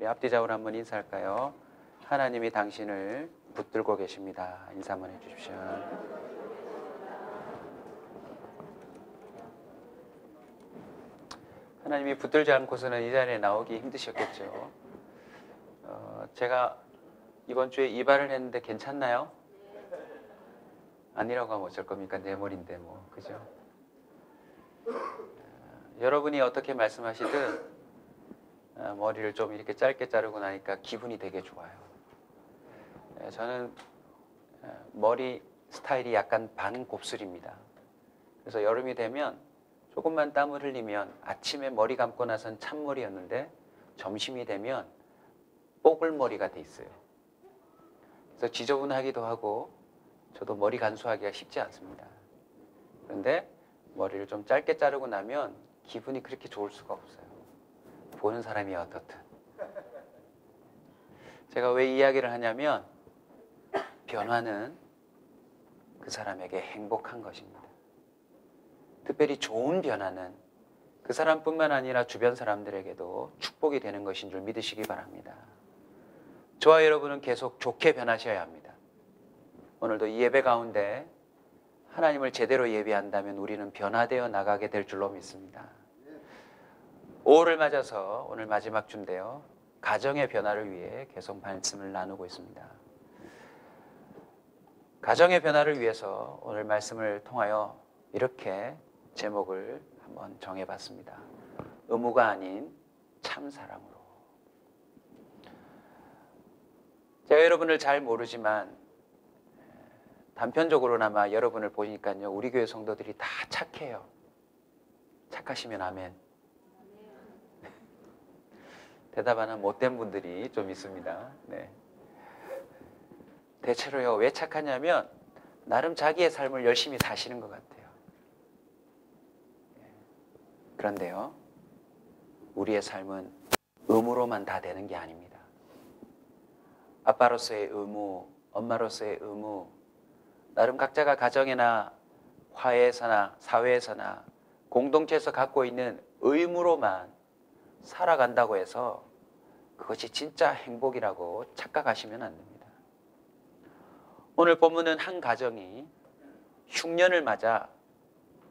우리 앞뒤좌우로 한번 인사할까요? 하나님이 당신을 붙들고 계십니다. 인사 한번 해주십시오. 하나님이 붙들지 않고서는 이 자리에 나오기 힘드셨겠죠. 제가 이번 주에 이발을 했는데 괜찮나요? 아니라고 하면 어쩔 겁니까? 내 머리인데 뭐, 그죠? 여러분이 어떻게 말씀하시든 머리를 좀 이렇게 짧게 자르고 나니까 기분이 되게 좋아요. 저는 머리 스타일이 약간 반곱슬입니다. 그래서 여름이 되면 조금만 땀을 흘리면 아침에 머리 감고 나선 찬머리였는데 점심이 되면 뽀글머리가 돼 있어요. 그래서 지저분하기도 하고 저도 머리 간수하기가 쉽지 않습니다. 그런데 머리를 좀 짧게 자르고 나면 기분이 그렇게 좋을 수가 없어요. 보는 사람이 어떻든. 제가 왜 이야기를 하냐면 변화는 그 사람에게 행복한 것입니다. 특별히 좋은 변화는 그 사람뿐만 아니라 주변 사람들에게도 축복이 되는 것인 줄 믿으시기 바랍니다. 저와 여러분은 계속 좋게 변하셔야 합니다. 오늘도 이 예배 가운데 하나님을 제대로 예배한다면 우리는 변화되어 나가게 될 줄로 믿습니다. 5월을 맞아서 오늘 마지막 주인데요. 가정의 변화를 위해 계속 말씀을 나누고 있습니다. 가정의 변화를 위해서 오늘 말씀을 통하여 이렇게 제목을 한번 정해봤습니다. 의무가 아닌 참사랑으로. 제가 여러분을 잘 모르지만 단편적으로나마 여러분을 보니까요, 우리 교회 성도들이 다 착해요. 착하시면 아멘. 대답 하나 못된 분들이 좀 있습니다. 네. 대체로요, 왜 착하냐면 나름 자기의 삶을 열심히 사시는 것 같아요. 그런데요, 우리의 삶은 의무로만 다 되는 게 아닙니다. 아빠로서의 의무, 엄마로서의 의무, 나름 각자가 가정이나 화해에서나 사회에서나 공동체에서 갖고 있는 의무로만 살아간다고 해서 그것이 진짜 행복이라고 착각하시면 안 됩니다. 오늘 본문은 한 가정이 흉년을 맞아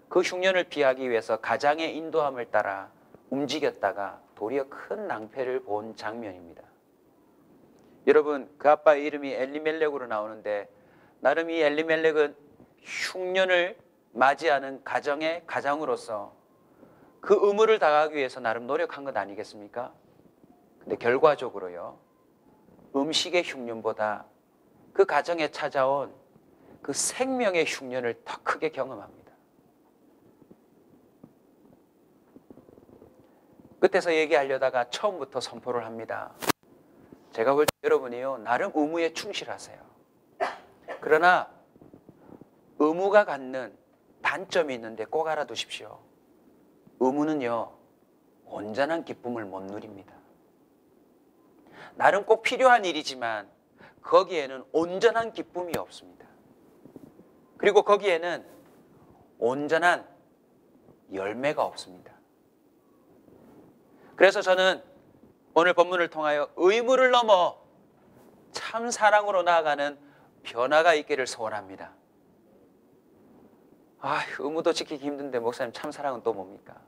그 흉년을 피하기 위해서 가장의 인도함을 따라 움직였다가 도리어 큰 낭패를 본 장면입니다. 여러분, 그 아빠의 이름이 엘리멜렉으로 나오는데 나름 이 엘리멜렉은 흉년을 맞이하는 가정의 가장으로서 그 의무를 다하기 위해서 나름 노력한 것 아니겠습니까? 근데 결과적으로요, 음식의 흉년보다 그 가정에 찾아온 그 생명의 흉년을 더 크게 경험합니다. 끝에서 얘기하려다가 처음부터 선포를 합니다. 제가 볼 때 여러분이요, 나름 의무에 충실하세요. 그러나 의무가 갖는 단점이 있는데 꼭 알아두십시오. 의무는요, 온전한 기쁨을 못 누립니다. 나름 꼭 필요한 일이지만 거기에는 온전한 기쁨이 없습니다. 그리고 거기에는 온전한 열매가 없습니다. 그래서 저는 오늘 본문을 통하여 의무를 넘어 참 사랑으로 나아가는 변화가 있기를 소원합니다. 의무도 지키기 힘든데 목사님 참 사랑은 또 뭡니까?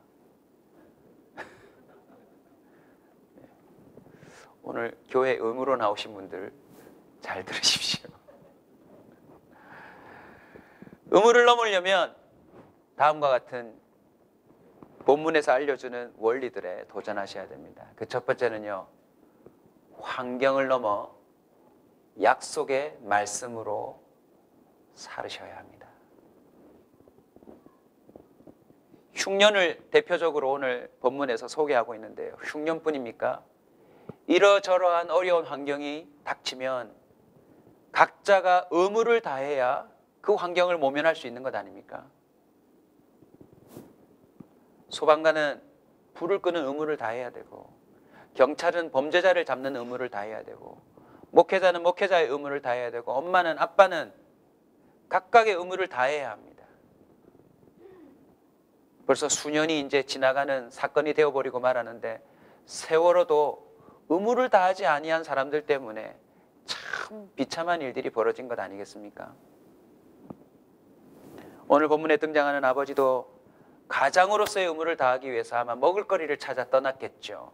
오늘 교회 의무로 나오신 분들 잘 들으십시오. 의무를 넘으려면 다음과 같은 본문에서 알려주는 원리들에 도전하셔야 됩니다. 그 첫 번째는요, 환경을 넘어 약속의 말씀으로 살으셔야 합니다. 흉년을 대표적으로 오늘 본문에서 소개하고 있는데요. 흉년뿐입니까? 이러저러한 어려운 환경이 닥치면 각자가 의무를 다해야 그 환경을 모면할 수 있는 것 아닙니까? 소방관은 불을 끄는 의무를 다해야 되고, 경찰은 범죄자를 잡는 의무를 다해야 되고, 목회자는 목회자의 의무를 다해야 되고, 엄마는 아빠는 각각의 의무를 다해야 합니다. 벌써 수년이 이제 지나가는 사건이 되어버리고 말하는데 세월호도 의무를 다하지 아니한 사람들 때문에 참 비참한 일들이 벌어진 것 아니겠습니까? 오늘 본문에 등장하는 아버지도 가장으로서의 의무를 다하기 위해서 아마 먹을거리를 찾아 떠났겠죠.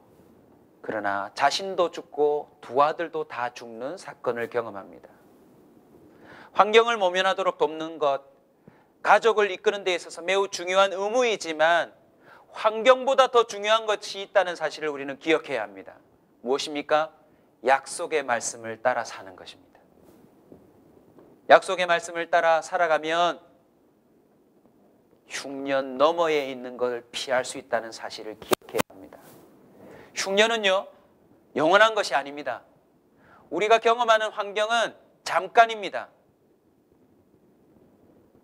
그러나 자신도 죽고 두 아들도 다 죽는 사건을 경험합니다. 환경을 모면하도록 돕는 것, 가족을 이끄는 데 있어서 매우 중요한 의무이지만 환경보다 더 중요한 것이 있다는 사실을 우리는 기억해야 합니다. 무엇입니까? 약속의 말씀을 따라 사는 것입니다. 약속의 말씀을 따라 살아가면 흉년 너머에 있는 걸 피할 수 있다는 사실을 기억해야 합니다. 흉년은요, 영원한 것이 아닙니다. 우리가 경험하는 환경은 잠깐입니다.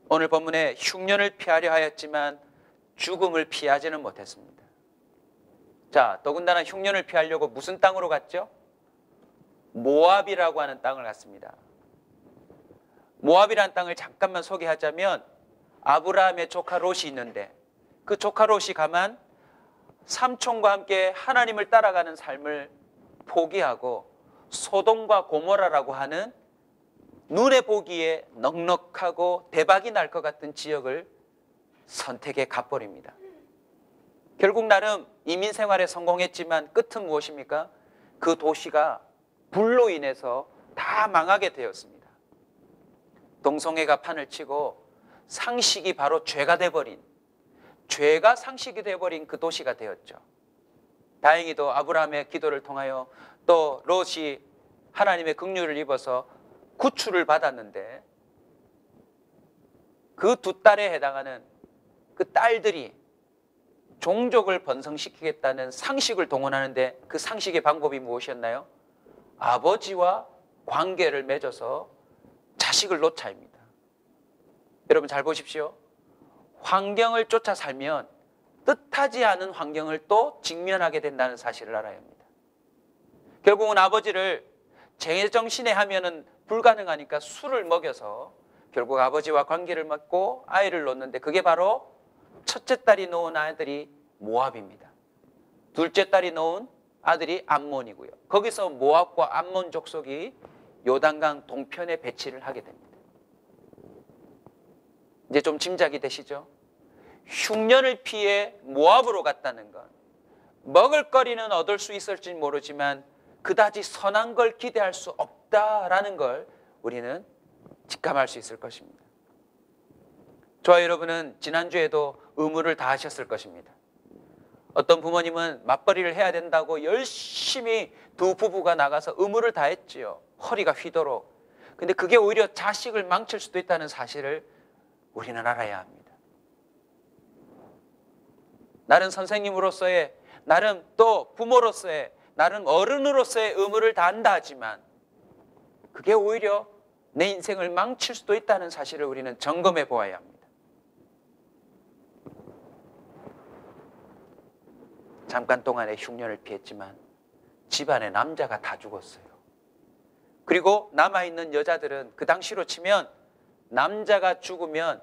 오늘 본문에 흉년을 피하려 하였지만 죽음을 피하지는 못했습니다. 자, 더군다나 흉년을 피하려고 무슨 땅으로 갔죠? 모압이라고 하는 땅을 갔습니다. 모압이라는 땅을 잠깐만 소개하자면 아브라함의 조카 롯이 있는데 그 조카 롯이 가만 삼촌과 함께 하나님을 따라가는 삶을 포기하고 소돔과 고모라라고 하는 눈에 보기에 넉넉하고 대박이 날 것 같은 지역을 선택해 가버립니다. 결국 나름 이민 생활에 성공했지만 끝은 무엇입니까? 그 도시가 불로 인해서 다 망하게 되었습니다. 동성애가 판을 치고 상식이 바로 죄가 돼버린, 죄가 상식이 돼버린 그 도시가 되었죠. 다행히도 아브라함의 기도를 통하여 또 롯이 하나님의 긍휼을 입어서 구출을 받았는데 그 두 딸에 해당하는 그 딸들이 종족을 번성시키겠다는 상식을 동원하는데 그 상식의 방법이 무엇이었나요? 아버지와 관계를 맺어서 자식을 놓자입니다. 여러분 잘 보십시오. 환경을 쫓아 살면 뜻하지 않은 환경을 또 직면하게 된다는 사실을 알아야 합니다. 결국은 아버지를 제정신에 하면은 불가능하니까 술을 먹여서 결국 아버지와 관계를 맺고 아이를 놓는데 그게 바로 첫째 딸이 놓은 아들이 모압입니다. 둘째 딸이 놓은 아들이 암몬이고요. 거기서 모압과 암몬 족속이 요단강 동편에 배치를 하게 됩니다. 이제 좀 짐작이 되시죠? 흉년을 피해 모압으로 갔다는 것, 먹을거리는 얻을 수 있을지 모르지만 그다지 선한 걸 기대할 수 없다라는 걸 우리는 직감할 수 있을 것입니다. 저와 여러분은 지난주에도 의무를 다하셨을 것입니다. 어떤 부모님은 맞벌이를 해야 된다고 열심히 두 부부가 나가서 의무를 다했지요. 허리가 휘도록. 근데 그게 오히려 자식을 망칠 수도 있다는 사실을 우리는 알아야 합니다. 나는 선생님으로서의, 나름 또 부모로서의, 나름 어른으로서의 의무를 다한다 하지만 그게 오히려 내 인생을 망칠 수도 있다는 사실을 우리는 점검해 보아야 합니다. 잠깐 동안의 흉년을 피했지만 집안에 남자가 다 죽었어요. 그리고 남아있는 여자들은 그 당시로 치면 남자가 죽으면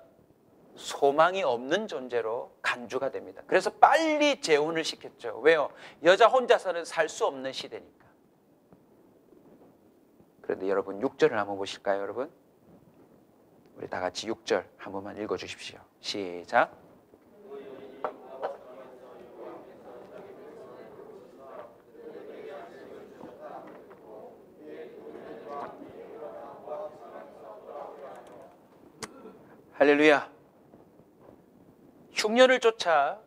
소망이 없는 존재로 간주가 됩니다. 그래서 빨리 재혼을 시켰죠. 왜요? 여자 혼자서는 살 수 없는 시대니까. 그런데 여러분 6절을 한번 보실까요, 여러분? 우리 다 같이 6절 한 번만 읽어주십시오. 시작. 할렐루야. 흉년을 쫓아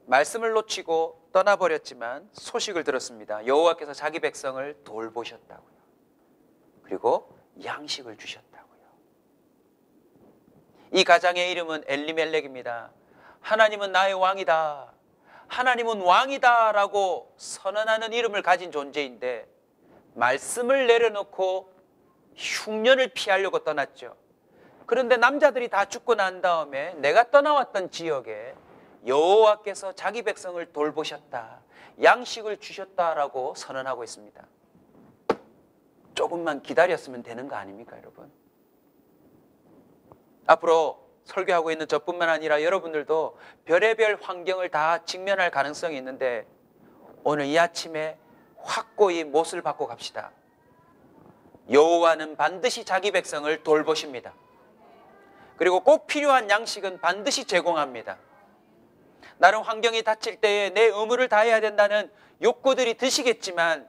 말씀을 놓치고 떠나버렸지만 소식을 들었습니다. 여호와께서 자기 백성을 돌보셨다고요. 그리고 양식을 주셨다고요. 이 가장의 이름은 엘리멜렉입니다. 하나님은 나의 왕이다. 하나님은 왕이다 라고 선언하는 이름을 가진 존재인데 말씀을 내려놓고 흉년을 피하려고 떠났죠. 그런데 남자들이 다 죽고 난 다음에 내가 떠나왔던 지역에 여호와께서 자기 백성을 돌보셨다, 양식을 주셨다라고 선언하고 있습니다. 조금만 기다렸으면 되는 거 아닙니까, 여러분? 앞으로 설교하고 있는 저뿐만 아니라 여러분들도 별의별 환경을 다 직면할 가능성이 있는데 오늘 이 아침에 확고히 못을 받고 갑시다. 여호와는 반드시 자기 백성을 돌보십니다. 그리고 꼭 필요한 양식은 반드시 제공합니다. 나는 환경이 닥칠 때에 내 의무를 다해야 된다는 욕구들이 드시겠지만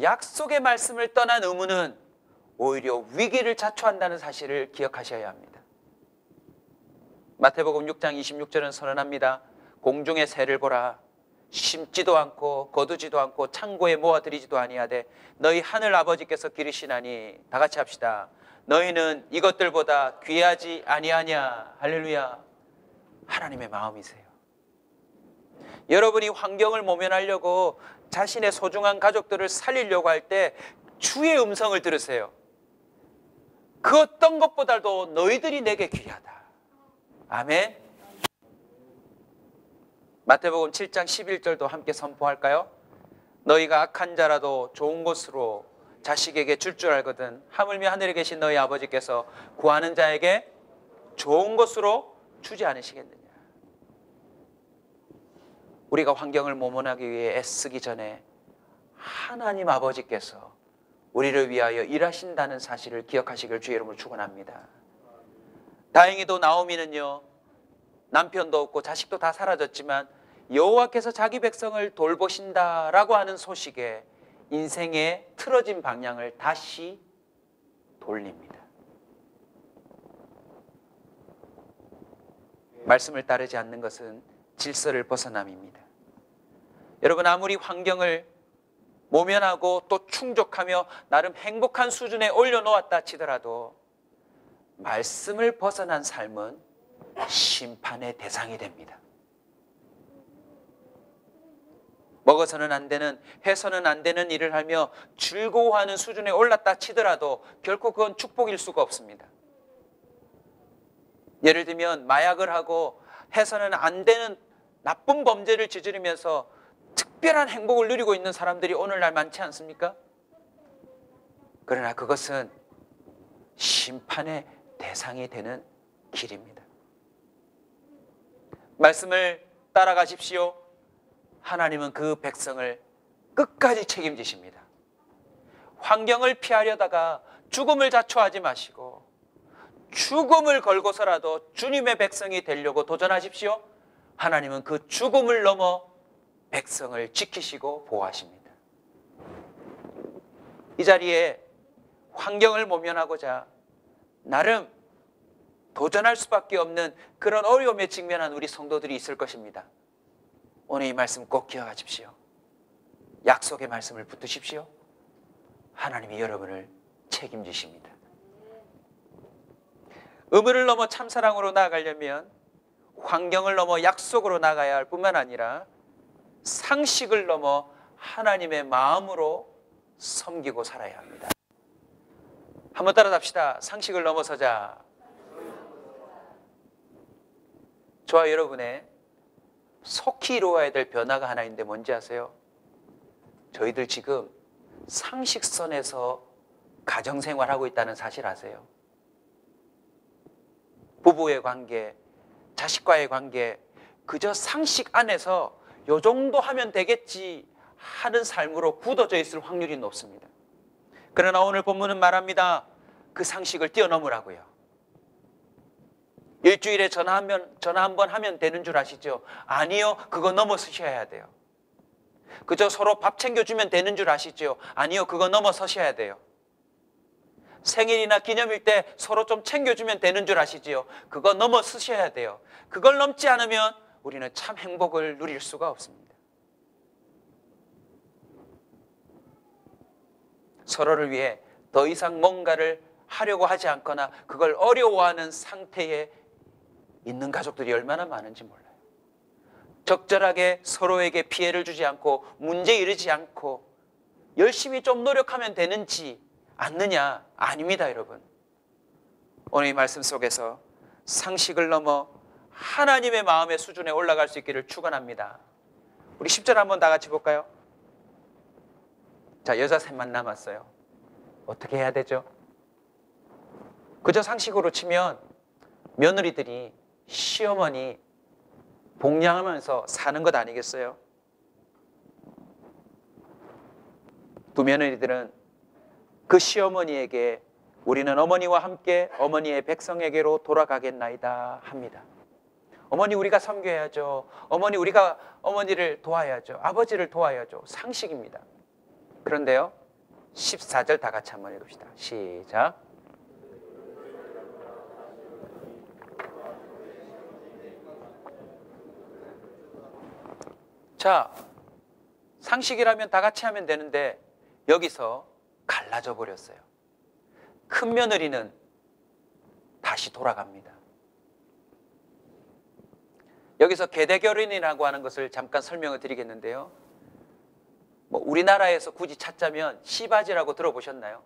약속의 말씀을 떠난 의무는 오히려 위기를 자초한다는 사실을 기억하셔야 합니다. 마태복음 6장 26절은 선언합니다. 공중의 새를 보라. 심지도 않고 거두지도 않고 창고에 모아들이지도 아니하되 너희 하늘 아버지께서 기르시나니, 다 같이 합시다. 너희는 이것들보다 귀하지 아니하냐. 할렐루야. 하나님의 마음이세요. 여러분이 환경을 모면하려고 자신의 소중한 가족들을 살리려고 할 때 주의 음성을 들으세요. 그 어떤 것보다도 너희들이 내게 귀하다. 아멘. 마태복음 7장 11절도 함께 선포할까요? 너희가 악한 자라도 좋은 것으로 자식에게 줄 알거든 하물며 하늘에 계신 너희 아버지께서 구하는 자에게 좋은 것으로 주지 않으시겠느냐. 우리가 환경을 모면하기 위해 애쓰기 전에 하나님 아버지께서 우리를 위하여 일하신다는 사실을 기억하시길 주의 이름으로 축원합니다. 다행히도 나오미는요, 남편도 없고 자식도 다 사라졌지만 여호와께서 자기 백성을 돌보신다라고 하는 소식에 인생의 틀어진 방향을 다시 돌립니다. 말씀을 따르지 않는 것은 질서를 벗어남입니다. 여러분, 아무리 환경을 모면하고 또 충족하며 나름 행복한 수준에 올려놓았다 치더라도 말씀을 벗어난 삶은 심판의 대상이 됩니다. 먹어서는 안 되는, 해서는 안 되는 일을 하며 즐거워하는 수준에 올랐다 치더라도 결코 그건 축복일 수가 없습니다. 예를 들면 마약을 하고 해서는 안 되는 나쁜 범죄를 저지르면서 특별한 행복을 누리고 있는 사람들이 오늘날 많지 않습니까? 그러나 그것은 심판의 대상이 되는 길입니다. 말씀을 따라가십시오. 하나님은 그 백성을 끝까지 책임지십니다. 환경을 피하려다가 죽음을 자초하지 마시고 죽음을 걸고서라도 주님의 백성이 되려고 도전하십시오. 하나님은 그 죽음을 넘어 백성을 지키시고 보호하십니다. 이 자리에 환경을 모면하고자 나름 도전할 수밖에 없는 그런 어려움에 직면한 우리 성도들이 있을 것입니다. 오늘 이 말씀 꼭 기억하십시오. 약속의 말씀을 붙드십시오. 하나님이 여러분을 책임지십니다. 의무를 넘어 참사랑으로 나아가려면 환경을 넘어 약속으로 나가야 할 뿐만 아니라 상식을 넘어 하나님의 마음으로 섬기고 살아야 합니다. 한번 따라합시다. 상식을 넘어서자. 저와 여러분의 속히 이루어야 될 변화가 하나 있는데 뭔지 아세요? 저희들 지금 상식선에서 가정생활하고 있다는 사실 아세요? 부부의 관계, 자식과의 관계, 그저 상식 안에서 요 정도 하면 되겠지 하는 삶으로 굳어져 있을 확률이 높습니다. 그러나 오늘 본문은 말합니다. 그 상식을 뛰어넘으라고요. 일주일에 전화 한 번 하면 되는 줄 아시죠? 아니요, 그거 넘어서셔야 돼요. 그저 서로 밥 챙겨주면 되는 줄 아시죠? 아니요, 그거 넘어서셔야 돼요. 생일이나 기념일 때 서로 좀 챙겨주면 되는 줄 아시지요? 그거 넘어서셔야 돼요. 그걸 넘지 않으면 우리는 참 행복을 누릴 수가 없습니다. 서로를 위해 더 이상 뭔가를 하려고 하지 않거나 그걸 어려워하는 상태에 있는 가족들이 얼마나 많은지 몰라요. 적절하게 서로에게 피해를 주지 않고 문제 일으지 않고 열심히 좀 노력하면 되는지 않느냐? 아닙니다, 여러분. 오늘 이 말씀 속에서 상식을 넘어 하나님의 마음의 수준에 올라갈 수 있기를 축원합니다. 우리 10절 한번 다 같이 볼까요? 자, 여자 셋만 남았어요. 어떻게 해야 되죠? 그저 상식으로 치면 며느리들이 시어머니 복양하면서 사는 것 아니겠어요? 두 며느리들은 그 시어머니에게 우리는 어머니와 함께 어머니의 백성에게로 돌아가겠나이다 합니다. 어머니 우리가 섬겨야죠. 어머니 우리가 어머니를 도와야죠. 아버지를 도와야죠. 상식입니다. 그런데요, 14절 다 같이 한번 읽읍시다. 시작. 자, 상식이라면 다 같이 하면 되는데 여기서 갈라져 버렸어요. 큰 며느리는 다시 돌아갑니다. 여기서 계대결혼이라고 하는 것을 잠깐 설명을 드리겠는데요. 우리나라에서 굳이 찾자면 시바지라고 들어보셨나요?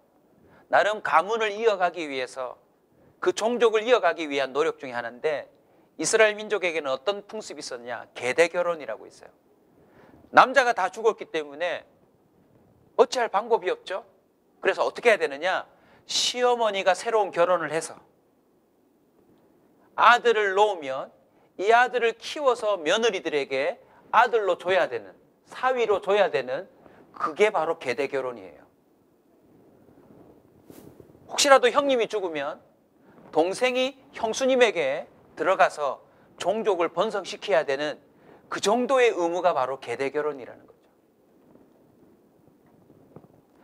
나름 가문을 이어가기 위해서 그 종족을 이어가기 위한 노력 중에 하나인데 이스라엘 민족에게는 어떤 풍습이 있었냐? 계대결혼이라고 있어요. 남자가 다 죽었기 때문에 어찌할 방법이 없죠. 그래서 어떻게 해야 되느냐? 시어머니가 새로운 결혼을 해서 아들을 놓으면 이 아들을 키워서 며느리들에게 아들로 줘야 되는, 사위로 줘야 되는, 그게 바로 계대결혼이에요. 혹시라도 형님이 죽으면 동생이 형수님에게 들어가서 종족을 번성시켜야 되는 그 정도의 의무가 바로 계대결혼이라는 거죠.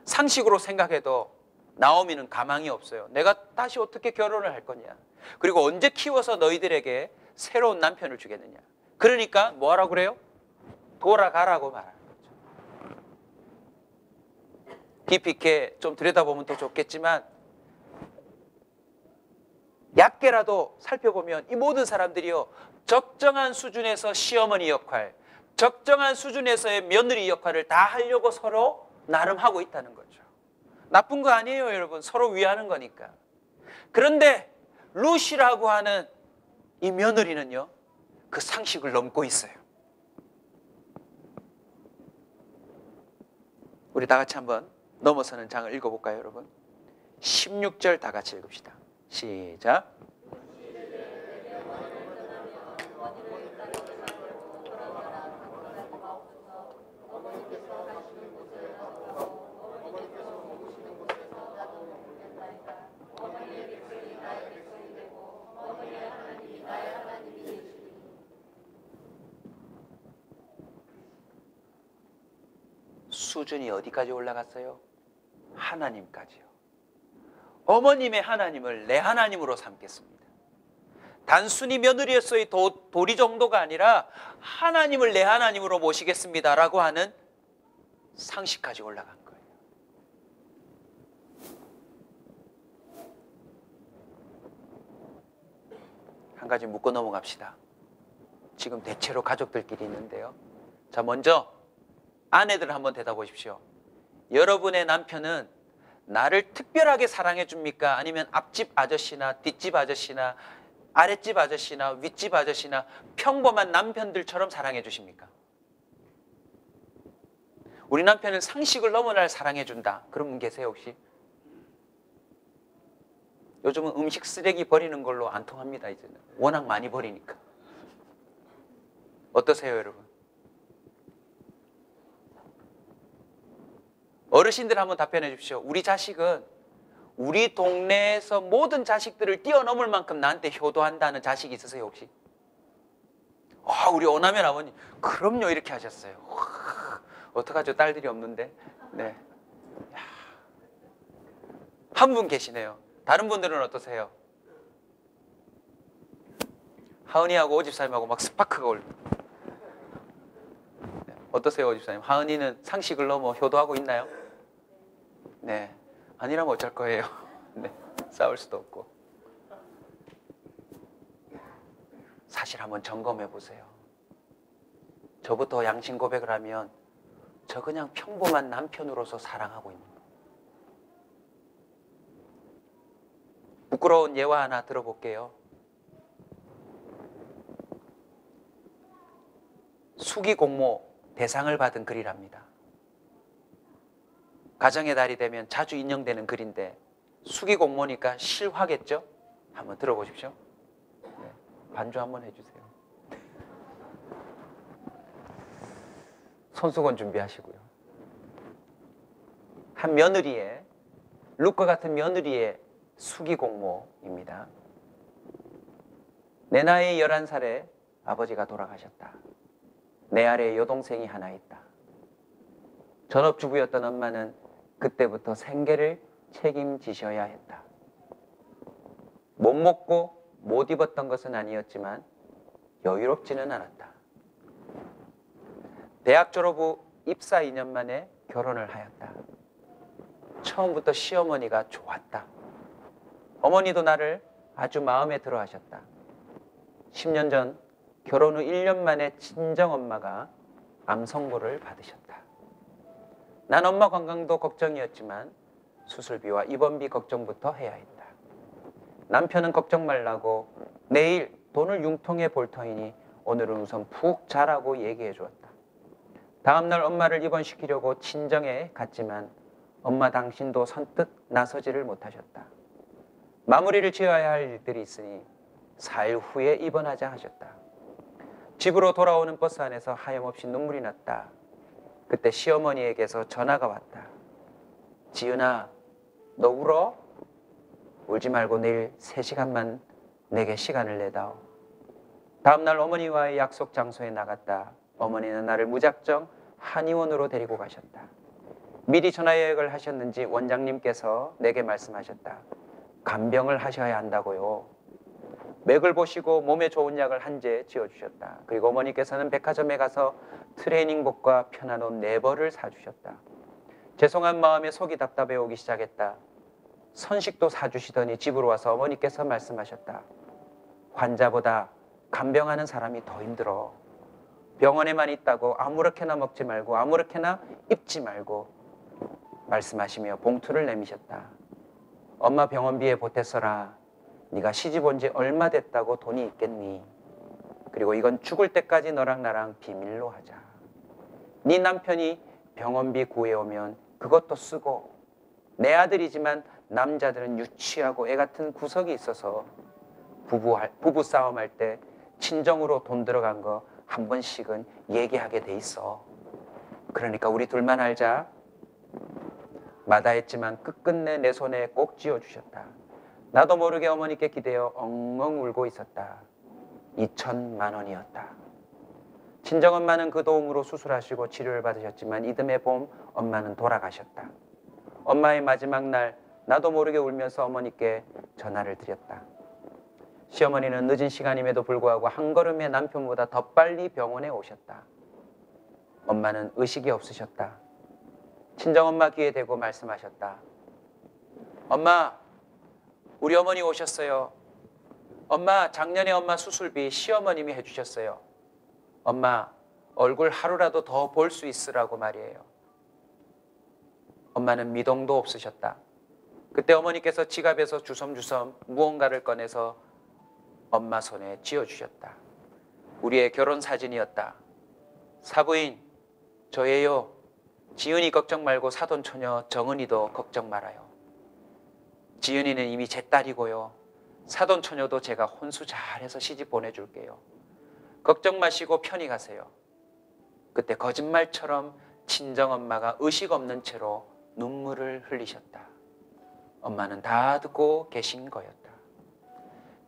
상식으로 생각해도 나오미는 가망이 없어요. 내가 다시 어떻게 결혼을 할 거냐? 그리고 언제 키워서 너희들에게 새로운 남편을 주겠느냐? 그러니까 뭐 하라고 그래요? 돌아가라고 말하는 거죠. 깊이 있게 좀 들여다보면 더 좋겠지만 얕게라도 살펴보면 이 모든 사람들이요, 적정한 수준에서 시어머니 역할, 적정한 수준에서의 며느리 역할을 다 하려고 서로 나름 하고 있다는 거죠. 나쁜 거 아니에요, 여러분. 서로 위하는 거니까. 그런데 룻이라고 하는 이 며느리는요, 그 상식을 넘고 있어요. 우리 다 같이 한번 넘어서는 장을 읽어볼까요, 여러분? 16절 다 같이 읽읍시다. 시작. 수준이 어디까지 올라갔어요? 하나님까지요. 어머님의 하나님을 내 하나님으로 삼겠습니다. 단순히 며느리에서의 도리 정도가 아니라 하나님을 내 하나님으로 모시겠습니다라고 하는 상식까지 올라간 거예요. 한 가지 묻고 넘어갑시다. 지금 대체로 가족들끼리 있는데요. 자, 먼저 아내들 한번 대답하십시오. 여러분의 남편은 나를 특별하게 사랑해 줍니까? 아니면 앞집 아저씨나 뒷집 아저씨나 아랫집 아저씨나 윗집 아저씨나 평범한 남편들처럼 사랑해 주십니까? 우리 남편은 상식을 넘어날 사랑해 준다. 그런 분 계세요 혹시? 요즘은 음식 쓰레기 버리는 걸로 안 통합니다. 이제는 워낙 많이 버리니까. 어떠세요 여러분? 어르신들 한번 답변해 주십시오. 우리 자식은 우리 동네에서 모든 자식들을 뛰어넘을 만큼 나한테 효도한다는 자식이 있으세요 혹시? 우리 오남현 아버님 그럼요 이렇게 하셨어요. 어떡하죠? 딸들이 없는데. 네. 한 분 계시네요. 다른 분들은 어떠세요? 하은이하고 오집사님하고 막 스파크가 올려. 어떠세요 오집사님? 하은이는 상식을 넘어 효도하고 있나요? 네. 아니라면 어쩔 거예요. 네. 싸울 수도 없고. 사실 한번 점검해 보세요. 저부터 양심 고백을 하면 저 그냥 평범한 남편으로서 사랑하고 있는 거예요. 부끄러운 예화 하나 들어볼게요. 수기공모 대상을 받은 글이랍니다. 가정의 달이 되면 자주 인용되는 글인데 수기공모니까 실화겠죠? 한번 들어보십시오. 네, 반주 한번 해주세요. 손수건 준비하시고요. 한 며느리의, 룻과 같은 며느리의 수기공모입니다. 내 나이 11살에 아버지가 돌아가셨다. 내 아래에 여동생이 하나 있다. 전업주부였던 엄마는 그때부터 생계를 책임지셔야 했다. 못 먹고 못 입었던 것은 아니었지만 여유롭지는 않았다. 대학 졸업 후 입사 2년 만에 결혼을 하였다. 처음부터 시어머니가 좋았다. 어머니도 나를 아주 마음에 들어 하셨다. 10년 전 결혼 후 1년 만에 친정엄마가 암 선고를 받으셨다. 난 엄마 건강도 걱정이었지만 수술비와 입원비 걱정부터 해야 했다. 남편은 걱정 말라고 내일 돈을 융통해 볼 터이니 오늘은 우선 푹 자라고 얘기해 주었다. 다음날 엄마를 입원시키려고 친정에 갔지만 엄마 당신도 선뜻 나서지를 못하셨다. 마무리를 지어야 할 일들이 있으니 4일 후에 입원하자 하셨다. 집으로 돌아오는 버스 안에서 하염없이 눈물이 났다. 그때 시어머니에게서 전화가 왔다. 지은아, 너 울어? 울지 말고 내일 3시간만 내게 시간을 내다오. 다음날 어머니와의 약속 장소에 나갔다. 어머니는 나를 무작정 한의원으로 데리고 가셨다. 미리 전화 예약을 하셨는지 원장님께서 내게 말씀하셨다. 간병을 하셔야 한다고요. 맥을 보시고 몸에 좋은 약을 한 제 지어주셨다. 그리고 어머니께서는 백화점에 가서 트레이닝복과 편한 옷 4벌을 사주셨다. 죄송한 마음에 속이 답답해 오기 시작했다. 선식도 사주시더니 집으로 와서 어머니께서 말씀하셨다. 환자보다 간병하는 사람이 더 힘들어. 병원에만 있다고 아무렇게나 먹지 말고 아무렇게나 입지 말고 말씀하시며 봉투를 내미셨다. 엄마 병원비에 보탰어라. 네가 시집 온 지 얼마 됐다고 돈이 있겠니? 그리고 이건 죽을 때까지 너랑 나랑 비밀로 하자. 네 남편이 병원비 구해오면 그것도 쓰고 내 아들이지만 남자들은 유치하고 애 같은 구석이 있어서 부부 싸움할 때 친정으로 돈 들어간 거 한 번씩은 얘기하게 돼 있어. 그러니까 우리 둘만 알자. 마다했지만 끝끝내 내 손에 꼭 쥐어주셨다. 나도 모르게 어머니께 기대어 엉엉 울고 있었다. 2천만 원이었다. 친정엄마는 그 도움으로 수술하시고 치료를 받으셨지만 이듬해 봄 엄마는 돌아가셨다. 엄마의 마지막 날 나도 모르게 울면서 어머니께 전화를 드렸다. 시어머니는 늦은 시간임에도 불구하고 한 걸음에 남편보다 더 빨리 병원에 오셨다. 엄마는 의식이 없으셨다. 친정엄마 귀에 대고 말씀하셨다. 엄마, 우리 어머니 오셨어요. 엄마, 작년에 엄마 수술비 시어머님이 해주셨어요. 엄마, 얼굴 하루라도 더 볼 수 있으라고 말이에요. 엄마는 미동도 없으셨다. 그때 어머니께서 지갑에서 주섬주섬 무언가를 꺼내서 엄마 손에 쥐어주셨다. 우리의 결혼 사진이었다. 사부인, 저예요. 지은이 걱정 말고 사돈처녀 정은이도 걱정 말아요. 지은이는 이미 제 딸이고요. 사돈처녀도 제가 혼수 잘해서 시집 보내줄게요. 걱정 마시고 편히 가세요. 그때 거짓말처럼 친정엄마가 의식 없는 채로 눈물을 흘리셨다. 엄마는 다 듣고 계신 거였다.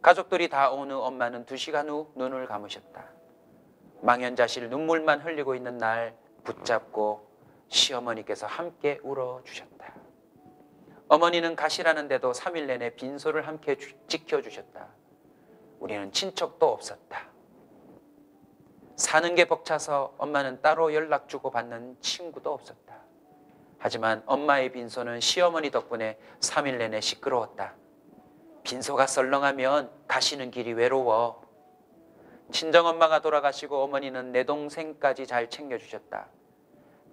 가족들이 다 온 후 엄마는 2시간 후 눈을 감으셨다. 망연자실 눈물만 흘리고 있는 날 붙잡고 시어머니께서 함께 울어주셨다. 어머니는 가시라는데도 3일 내내 빈소를 함께 지켜주셨다. 우리는 친척도 없었다. 사는 게 벅차서 엄마는 따로 연락 주고 받는 친구도 없었다. 하지만 엄마의 빈소는 시어머니 덕분에 3일 내내 시끄러웠다. 빈소가 썰렁하면 가시는 길이 외로워. 친정엄마가 돌아가시고 어머니는 내 동생까지 잘 챙겨주셨다.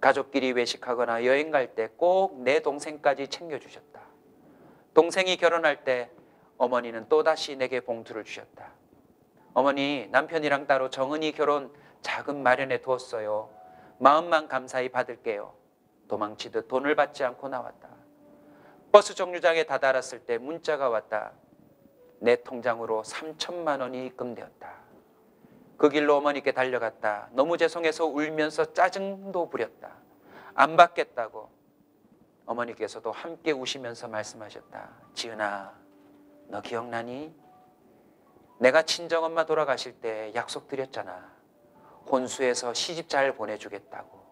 가족끼리 외식하거나 여행 갈 때 꼭 내 동생까지 챙겨주셨다. 동생이 결혼할 때 어머니는 또다시 내게 봉투를 주셨다. 어머니, 남편이랑 따로 정은이 결혼 자금 마련해 두었어요. 마음만 감사히 받을게요. 도망치듯 돈을 받지 않고 나왔다. 버스 정류장에 다다랐을 때 문자가 왔다. 내 통장으로 3천만 원이 입금되었다. 그 길로 어머니께 달려갔다. 너무 죄송해서 울면서 짜증도 부렸다. 안 받겠다고. 어머니께서도 함께 우시면서 말씀하셨다. 지은아, 너 기억나니? 내가 친정엄마 돌아가실 때 약속드렸잖아. 혼수해서 시집 잘 보내주겠다고.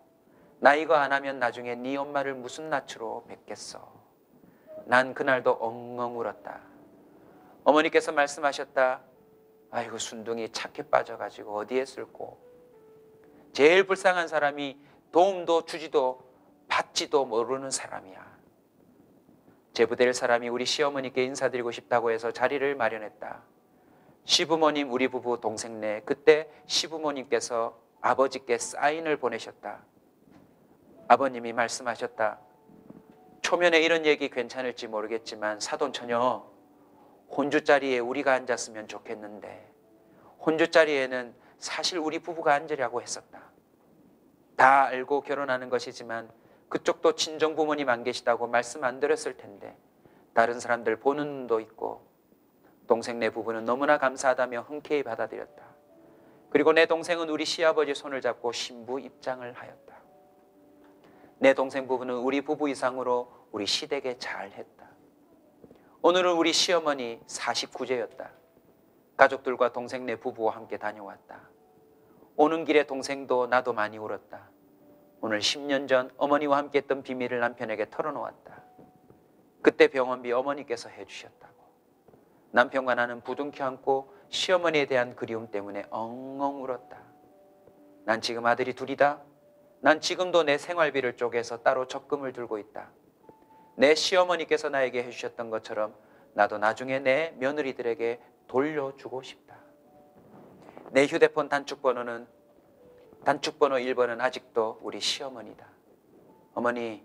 나 이거 안 하면 나중에 네 엄마를 무슨 낯으로 뵙겠어. 난 그날도 엉엉 울었다. 어머니께서 말씀하셨다. 아이고 순둥이 착해 빠져가지고 어디에 쓸고. 제일 불쌍한 사람이 도움도 주지도 받지도 모르는 사람이야. 제부될 사람이 우리 시어머니께 인사드리고 싶다고 해서 자리를 마련했다. 시부모님 우리 부부 동생네. 그때 시부모님께서 아버지께 사인을 보내셨다. 아버님이 말씀하셨다. 초면에 이런 얘기 괜찮을지 모르겠지만 사돈처녀, 혼주 자리에 우리가 앉았으면 좋겠는데 혼주 자리에는 사실 우리 부부가 앉으려고 했었다. 다 알고 결혼하는 것이지만 그쪽도 친정 부모님 안 계시다고 말씀 안 드렸을 텐데 다른 사람들 보는 눈도 있고 동생네 부부는 너무나 감사하다며 흔쾌히 받아들였다. 그리고 내 동생은 우리 시아버지 손을 잡고 신부 입장을 하였다. 내 동생 부부는 우리 부부 이상으로 우리 시댁에 잘했다. 오늘은 우리 시어머니 49제였다. 가족들과 동생네 부부와 함께 다녀왔다. 오는 길에 동생도 나도 많이 울었다. 오늘 10년 전 어머니와 함께 했던 비밀을 남편에게 털어놓았다. 그때 병원비 어머니께서 해주셨다고. 남편과 나는 부둥켜 안고 시어머니에 대한 그리움 때문에 엉엉 울었다. 난 지금 아들이 둘이다. 난 지금도 내 생활비를 쪼개서 따로 적금을 들고 있다. 내 시어머니께서 나에게 해주셨던 것처럼 나도 나중에 내 며느리들에게 돌려주고 싶다. 내 휴대폰 단축번호 1번은 아직도 우리 시어머니다. 어머니,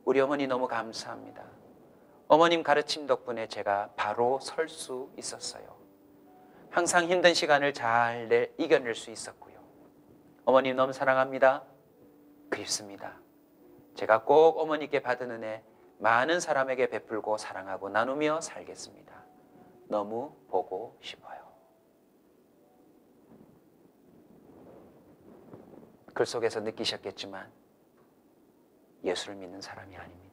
우리 어머니 너무 감사합니다. 어머님 가르침 덕분에 제가 바로 설 수 있었어요. 항상 힘든 시간을 잘 이겨낼 수 있었고요. 어머님 너무 사랑합니다. 그립습니다. 제가 꼭 어머니께 받은 은혜 많은 사람에게 베풀고 사랑하고 나누며 살겠습니다. 너무 보고 싶어요. 글 속에서 느끼셨겠지만 예수를 믿는 사람이 아닙니다.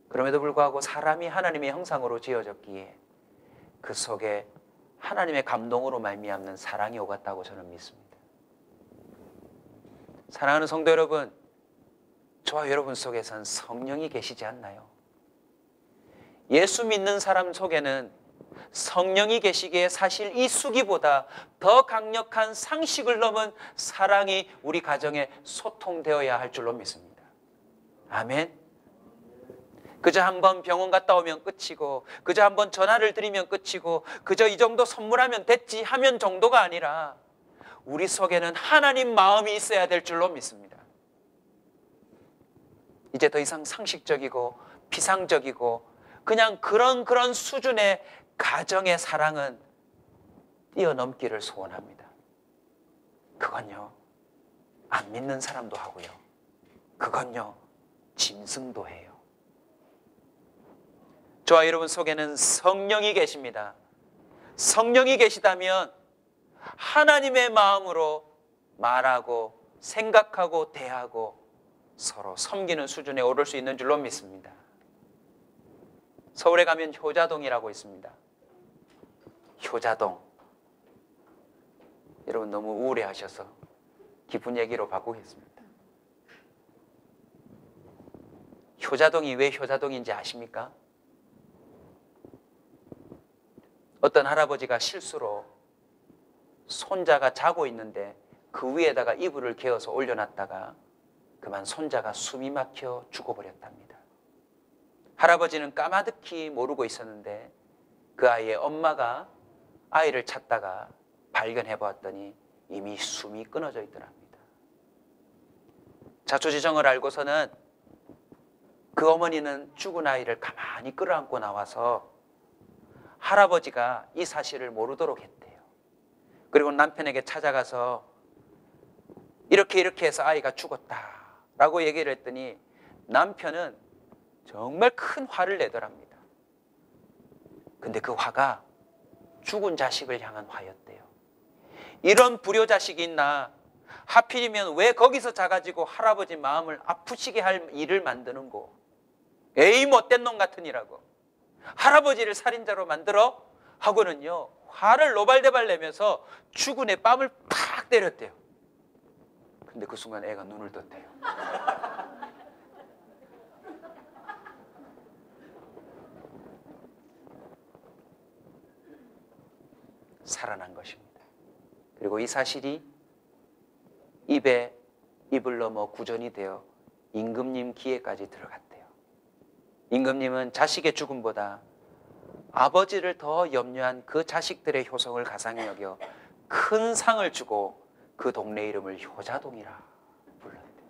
그럼에도 불구하고 사람이 하나님의 형상으로 지어졌기에 그 속에 하나님의 감동으로 말미암는 사랑이 오갔다고 저는 믿습니다. 사랑하는 성도 여러분, 저와 여러분 속에선 성령이 계시지 않나요? 예수 믿는 사람 속에는 성령이 계시기에 사실 이 수기보다 더 강력한 상식을 넘은 사랑이 우리 가정에 소통되어야 할 줄로 믿습니다. 아멘. 그저 한번 병원 갔다 오면 끝이고 그저 한번 전화를 드리면 끝이고 그저 이 정도 선물하면 됐지 하면 정도가 아니라 우리 속에는 하나님 마음이 있어야 될 줄로 믿습니다. 이제 더 이상 상식적이고 피상적이고 그냥 그런 수준의 가정의 사랑은 뛰어넘기를 소원합니다. 그건요, 안 믿는 사람도 하고요. 그건요, 짐승도 해요. 저와 여러분 속에는 성령이 계십니다. 성령이 계시다면 하나님의 마음으로 말하고 생각하고 대하고 서로 섬기는 수준에 오를 수 있는 줄로 믿습니다. 서울에 가면 효자동이라고 있습니다. 효자동. 여러분 너무 우울해하셔서 기쁜 얘기로 바꾸겠습니다. 효자동이 왜 효자동인지 아십니까? 어떤 할아버지가 실수로 손자가 자고 있는데 그 위에다가 이불을 개어서 올려놨다가 그만 손자가 숨이 막혀 죽어버렸답니다. 할아버지는 까마득히 모르고 있었는데 그 아이의 엄마가 아이를 찾다가 발견해 보았더니 이미 숨이 끊어져 있더랍니다. 자초지종을 알고서는 그 어머니는 죽은 아이를 가만히 끌어안고 나와서 할아버지가 이 사실을 모르도록 했대요. 그리고 남편에게 찾아가서 이렇게 해서 아이가 죽었다라고 얘기를 했더니 남편은 정말 큰 화를 내더랍니다. 근데 그 화가 죽은 자식을 향한 화였대요. 이런 불효자식이 있나? 하필이면 왜 거기서 자가지고 할아버지 마음을 아프시게 할 일을 만드는 거. 에이 못된 놈 같으니라고. 할아버지를 살인자로 만들어 하고는요, 화를 노발대발 내면서 주군의 뺨을 팍 때렸대요. 근데 그 순간 애가 눈을 떴대요. 살아난 것입니다. 그리고 이 사실이 입을 넘어 구전이 되어 임금님 귀에까지 들어갔대요. 임금님은 자식의 죽음보다 아버지를 더 염려한 그 자식들의 효성을 가상히 여겨 큰 상을 주고 그 동네 이름을 효자동이라 불렀대요.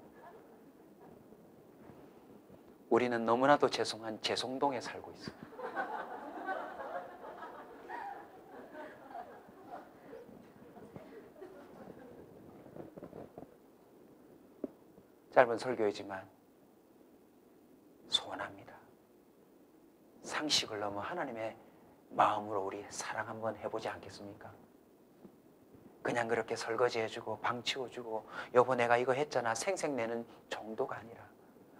우리는 너무나도 죄송한 재송동에 살고 있어요. 짧은 설교이지만 소원합니다. 상식을 넘어 하나님의 마음으로 우리 사랑 한번 해보지 않겠습니까? 그냥 그렇게 설거지 해주고 방 치워주고 여보 내가 이거 했잖아 생색내는 정도가 아니라,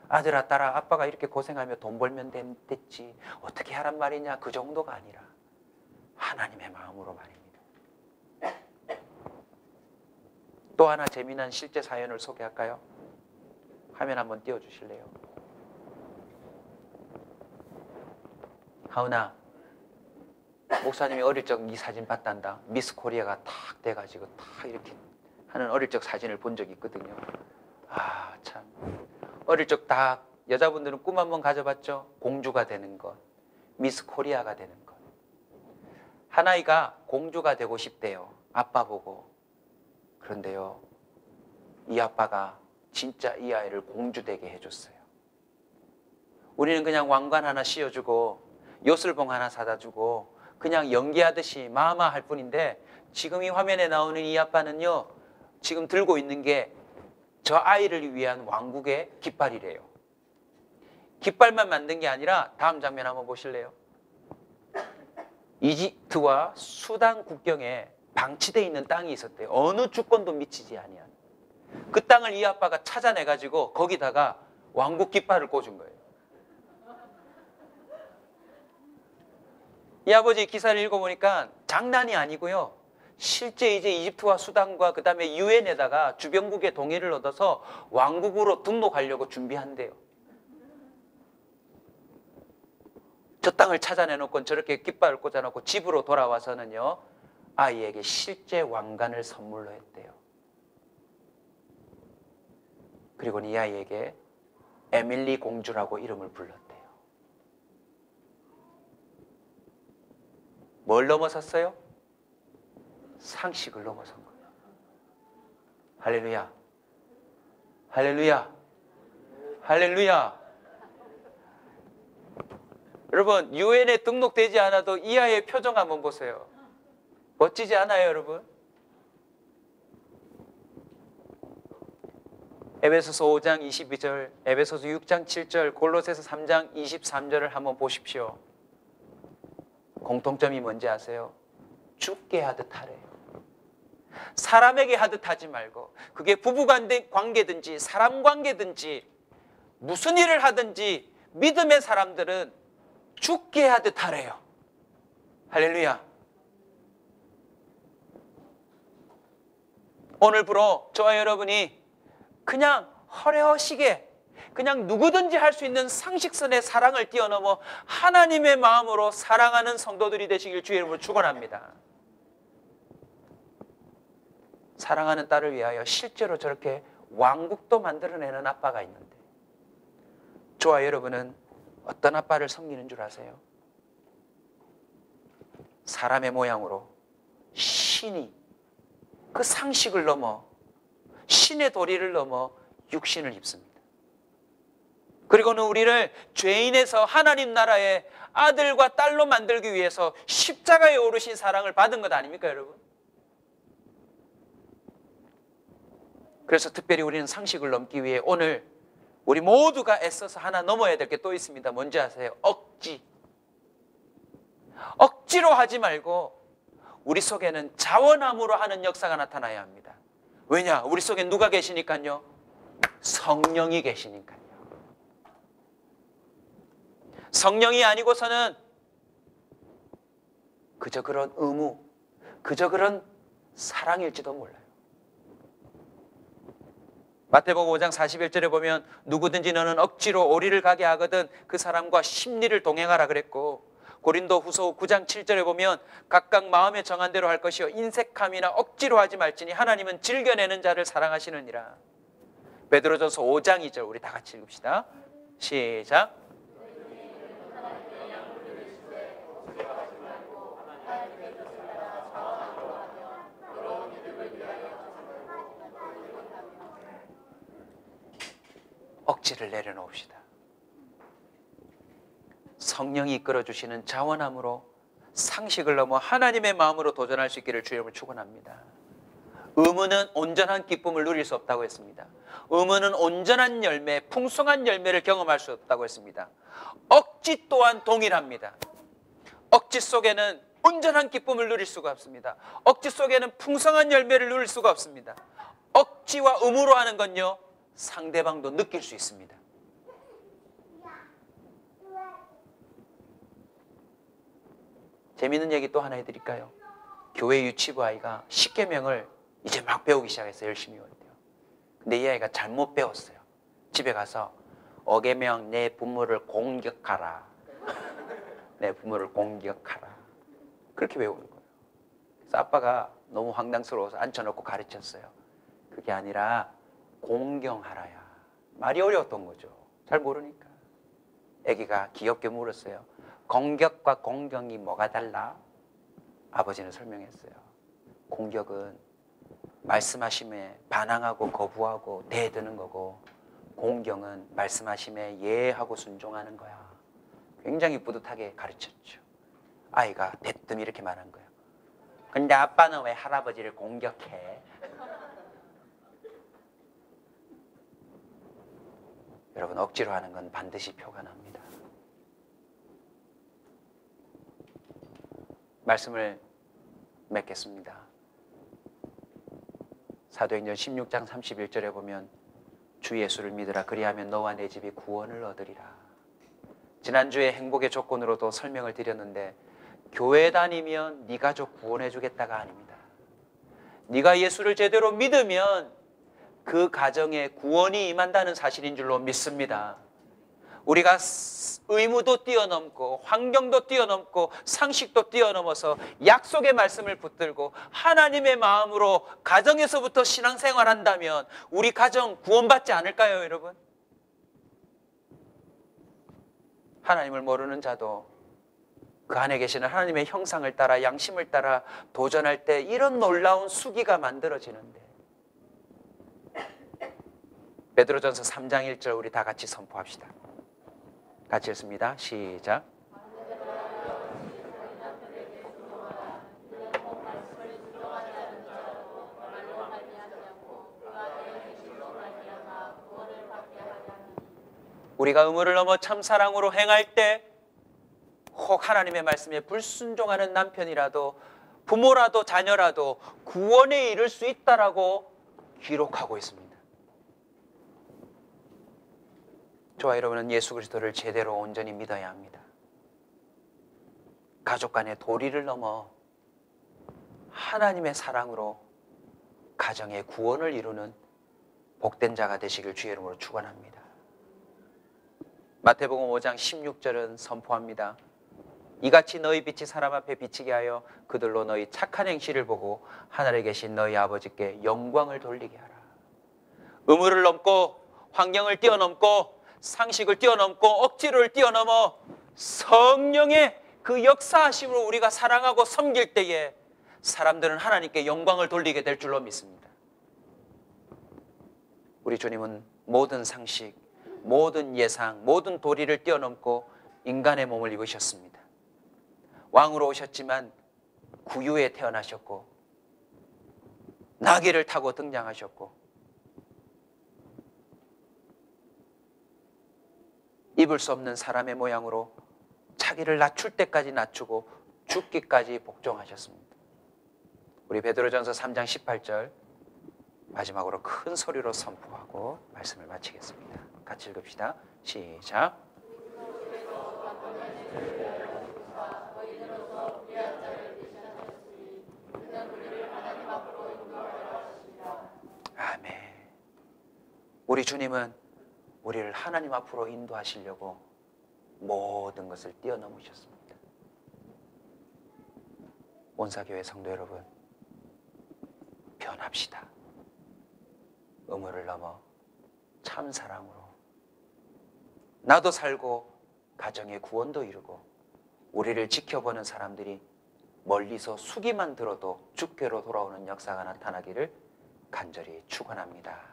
아들아 딸아 아빠가 이렇게 고생하며 돈 벌면 됐지 어떻게 하란 말이냐, 그 정도가 아니라 하나님의 마음으로 말입니다. 또 하나 재미난 실제 사연을 소개할까요? 화면 한번 띄워주실래요? 하은아, 목사님이 어릴 적 이 사진 봤단다. 미스 코리아가 탁 돼가지고 탁 이렇게 하는 어릴 적 사진을 본 적이 있거든요. 아, 참. 어릴 적 다 여자분들은 꿈 한번 가져봤죠? 공주가 되는 것, 미스 코리아가 되는 것. 하나이가 공주가 되고 싶대요. 아빠 보고. 그런데요, 이 아빠가 진짜 이 아이를 공주 되게 해줬어요. 우리는 그냥 왕관 하나 씌워주고 요술봉 하나 사다 주고 그냥 연기하듯이 마마 할 뿐인데, 지금 이 화면에 나오는 이 아빠는요, 지금 들고 있는 게 저 아이를 위한 왕국의 깃발이래요. 깃발만 만든 게 아니라 다음 장면 한번 보실래요? 이집트와 수단 국경에 방치되어 있는 땅이 있었대요. 어느 주권도 미치지 아니한. 그 땅을 이 아빠가 찾아내가지고 거기다가 왕국 깃발을 꽂은 거예요. 이 아버지 기사를 읽어보니까 장난이 아니고요, 실제 이제 이집트와 수단과 그 다음에 유엔에다가 주변국의 동의를 얻어서 왕국으로 등록하려고 준비한대요. 저 땅을 찾아내놓고 저렇게 깃발을 꽂아놓고 집으로 돌아와서는요, 아이에게 실제 왕관을 선물로 했대요. 그리고 이 아이에게 에밀리 공주라고 이름을 불렀대요. 뭘 넘어섰어요? 상식을 넘어선 거예요. 할렐루야. 할렐루야. 할렐루야. 여러분, 유엔에 등록되지 않아도 이 아이의 표정 한번 보세요. 멋지지 않아요, 여러분? 에베소서 5장 22절, 에베소서 6장 7절, 골로새서 3장 23절을 한번 보십시오. 공통점이 뭔지 아세요? 죽게 하듯 하래요. 사람에게 하듯 하지 말고, 그게 부부 관계든지 사람 관계든지 무슨 일을 하든지 믿음의 사람들은 죽게 하듯 하래요. 할렐루야. 오늘부로 저와 여러분이 그냥 허례허시게 그냥 누구든지 할 수 있는 상식선의 사랑을 뛰어넘어 하나님의 마음으로 사랑하는 성도들이 되시길 주의 이름으로 축원합니다. 사랑하는 딸을 위하여 실제로 저렇게 왕국도 만들어내는 아빠가 있는데, 저와 여러분은 어떤 아빠를 섬기는 줄 아세요? 사람의 모양으로 신이 그 상식을 넘어 신의 도리를 넘어 육신을 입습니다. 그리고는 우리를 죄인에서 하나님 나라의 아들과 딸로 만들기 위해서 십자가에 오르신 사랑을 받은 것 아닙니까, 여러분? 그래서 특별히 우리는 상식을 넘기 위해 오늘 우리 모두가 애써서 하나 넘어야 될 게 또 있습니다. 뭔지 아세요? 억지. 억지로 하지 말고 우리 속에는 자원함으로 하는 역사가 나타나야 합니다. 왜냐? 우리 속에 누가 계시니까요? 성령이 계시니까요. 성령이 아니고서는 그저 그런 의무, 그저 그런 사랑일지도 몰라요. 마태복음 5장 41절에 보면 누구든지 너는 억지로 오리를 가게 하거든 그 사람과 십리를 동행하라 그랬고, 고린도 후서 9장 7절에 보면 각각 마음에 정한 대로 할 것이요 인색함이나 억지로 하지 말지니 하나님은 즐겨내는 자를 사랑하시느니라. 베드로전서 5장 2절 우리 다 같이 읽읍시다. 시작. 억지를 내려놓읍시다. 성령이 이끌어주시는 자원함으로 상식을 넘어 하나님의 마음으로 도전할 수 있기를 주님을 축원합니다. 의무는 온전한 기쁨을 누릴 수 없다고 했습니다. 의무는 온전한 열매, 풍성한 열매를 경험할 수 없다고 했습니다. 억지 또한 동일합니다. 억지 속에는 온전한 기쁨을 누릴 수가 없습니다. 억지 속에는 풍성한 열매를 누릴 수가 없습니다. 억지와 의무로 하는 건요, 상대방도 느낄 수 있습니다. 재미있는 얘기 또 하나 해드릴까요? 교회 유치부 아이가 십계명을 이제 막 배우기 시작했어요. 열심히 배웠대요. 근데 이 아이가 잘못 배웠어요. 집에 가서 어계명 내 부모를 공격하라. 내 부모를 공격하라. 그렇게 배우는 거예요. 그래서 아빠가 너무 황당스러워서 앉혀놓고 가르쳤어요. 그게 아니라 공경하라야. 말이 어려웠던 거죠. 잘 모르니까. 아기가 귀엽게 물었어요. 공격과 공경이 뭐가 달라? 아버지는 설명했어요. 공격은 말씀하심에 반항하고 거부하고 대드는 거고, 공경은 말씀하심에 예하고 순종하는 거야. 굉장히 뿌듯하게 가르쳤죠. 아이가 대뜸 이렇게 말한 거예요. 근데 아빠는 왜 할아버지를 공격해? 여러분, 억지로 하는 건 반드시 표가 납니다. 말씀을 맺겠습니다. 사도행전 16장 31절에 보면 주 예수를 믿으라 그리하면 너와 내 집이 구원을 얻으리라. 지난주에 행복의 조건으로도 설명을 드렸는데, 교회 다니면 네 가족 구원해 주겠다가 아닙니다. 네가 예수를 제대로 믿으면 그 가정에 구원이 임한다는 사실인 줄로 믿습니다. 우리가 의무도 뛰어넘고 환경도 뛰어넘고 상식도 뛰어넘어서 약속의 말씀을 붙들고 하나님의 마음으로 가정에서부터 신앙생활한다면 우리 가정 구원받지 않을까요, 여러분? 하나님을 모르는 자도 그 안에 계시는 하나님의 형상을 따라 양심을 따라 도전할 때 이런 놀라운 수기가 만들어지는데, 베드로전서 3장 1절 우리 다 같이 선포합시다. 같이 읽습니다. 시작. 우리가 의무를 넘어 참사랑으로 행할 때 혹 하나님의 말씀에 불순종하는 남편이라도 부모라도 자녀라도 구원에 이를 수 있다라고 기록하고 있습니다. 저와 여러분은 예수 그리스도를 제대로 온전히 믿어야 합니다. 가족 간의 도리를 넘어 하나님의 사랑으로 가정의 구원을 이루는 복된 자가 되시길 주의 이름으로 축원합니다. 마태복음 5장 16절은 선포합니다. 이같이 너희 빛이 사람 앞에 비치게 하여 그들로 너희 착한 행실을 보고 하늘에 계신 너희 아버지께 영광을 돌리게 하라. 의무를 넘고 환경을 뛰어넘고 상식을 뛰어넘고 억지를 뛰어넘어 성령의 그 역사하심으로 우리가 사랑하고 섬길 때에 사람들은 하나님께 영광을 돌리게 될 줄로 믿습니다. 우리 주님은 모든 상식, 모든 예상, 모든 도리를 뛰어넘고 인간의 몸을 입으셨습니다. 왕으로 오셨지만 구유에 태어나셨고 나귀를 타고 등장하셨고 입을 수 없는 사람의 모양으로 자기를 낮출 때까지 낮추고 죽기까지 복종하셨습니다. 우리 베드로전서 3장 18절 마지막으로 큰 소리로 선포하고 말씀을 마치겠습니다. 같이 읽읍시다. 시작. 아멘. 우리 주님은 우리를 하나님 앞으로 인도하시려고 모든 것을 뛰어넘으셨습니다. 온사교회 성도 여러분, 변합시다. 의무를 넘어 참 사랑으로 나도 살고 가정의 구원도 이루고 우리를 지켜보는 사람들이 멀리서 수기만 들어도 주께로 돌아오는 역사가 나타나기를 간절히 축원합니다.